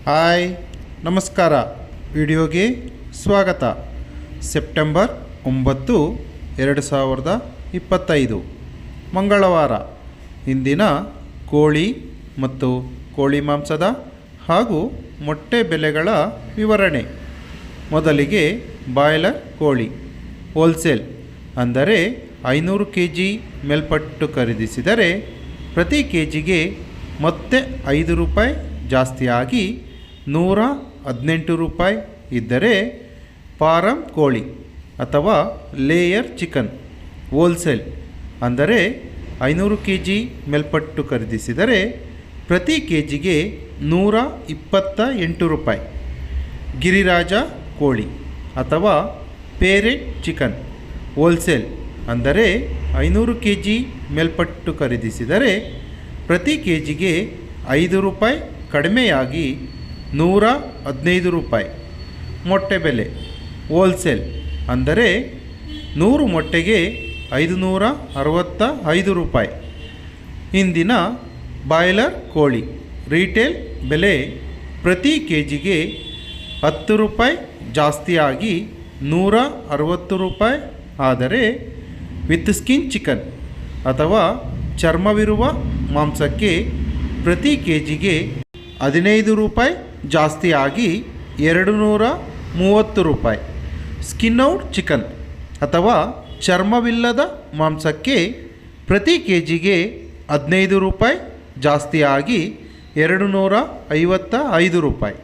Hi ನಮಸ್ಕಾರ. ವಿಡಿಯೋಗೆ ಸ್ವಾಗತ. ಸೆಪ್ಟೆಂಬರ್ 9, 2025 ಮಂಗಳವಾರ. ಇಂದಿನ ಕೋಳಿ ಮತ್ತು ಕೋಳಿ ಮಾಂಸದ ಹಾಗೂ ಮೊಟ್ಟೆ ಬೆಲೆಗಳ ವಿವರಣೆ. ಮೊದಲಿಗೆ ಬಾಯ್ಲರ್ ಕೋಳಿ ಹೋಲ್ಸೇಲ್ ಅಂದರೆ 500 kg ಮೇಲ್ಪಟ್ಟು ಖರೀದಿಸಿದರೆ ಪ್ರತಿ ಕೆಜಿಗೆ ಮತ್ತೆ 5 ರೂಪಾಯಿ ಜಾಸ್ತಿಯಾಗಿ 118 ರೂಪಾಯಿ ಇದ್ದರೆ, ಫಾರಂ ಕೋಳಿ ಅಥವಾ ಲೇಯರ್ ಚಿಕನ್ ಹೋಲ್ಸೇಲ್ ಅಂದರೆ 500 kg ಮೇಲ್ಪಟ್ಟು ಖರೀದಿಸಿದರೆ ಪ್ರತಿ ಕೆಜಿಗೆ 128 ರೂಪಾಯಿ. ಗಿರಿರಾಜ ಕೋಳಿ ಅಥವಾ ಪೇರೆಟ್ ಚಿಕನ್ ಹೋಲ್ಸೇಲ್ ಅಂದರೆ 500 kg ಮೇಲ್ಪಟ್ಟು ಖರೀದಿಸಿದರೆ ಪ್ರತಿ ಕೆಜಿಗೆ 5 ರೂಪಾಯಿ ಕಡಿಮೆಯಾಗಿ 115 ರೂಪಾಯಿ. ಮೊಟ್ಟೆ ಬೆಲೆ ಹೋಲ್ಸೇಲ್ ಅಂದರೆ 100 ಮೊಟ್ಟೆಗೆ 565 ರೂಪಾಯಿ. ಇಂದಿನ ಬಾಯ್ಲರ್ ಕೋಳಿ ರೀಟೇಲ್ ಬೆಲೆ ಪ್ರತಿ ಕೆಜಿಗೆ 10 ರೂಪಾಯಿ ಜಾಸ್ತಿಯಾಗಿ 160 ರೂಪಾಯಿ. ಆದರೆ ವಿತ್ ಸ್ಕಿನ್ ಚಿಕನ್ ಅಥವಾ ಚರ್ಮವಿರುವ ಮಾಂಸಕ್ಕೆ ಪ್ರತಿ ಕೆಜಿಗೆ 15 ರೂಪಾಯಿ ಜಾಸ್ತಿಯಾಗಿ 230 ರೂಪಾಯಿ. ಸ್ಕಿನ್ ಔಟ್ ಚಿಕನ್ ಅಥವಾ ಚರ್ಮವಿಲ್ಲದ ಮಾಂಸಕ್ಕೆ ಪ್ರತಿ ಕೆಜಿಗೆ 15 ರೂಪಾಯಿ ಜಾಸ್ತಿಯಾಗಿ 255 ರೂಪಾಯಿ.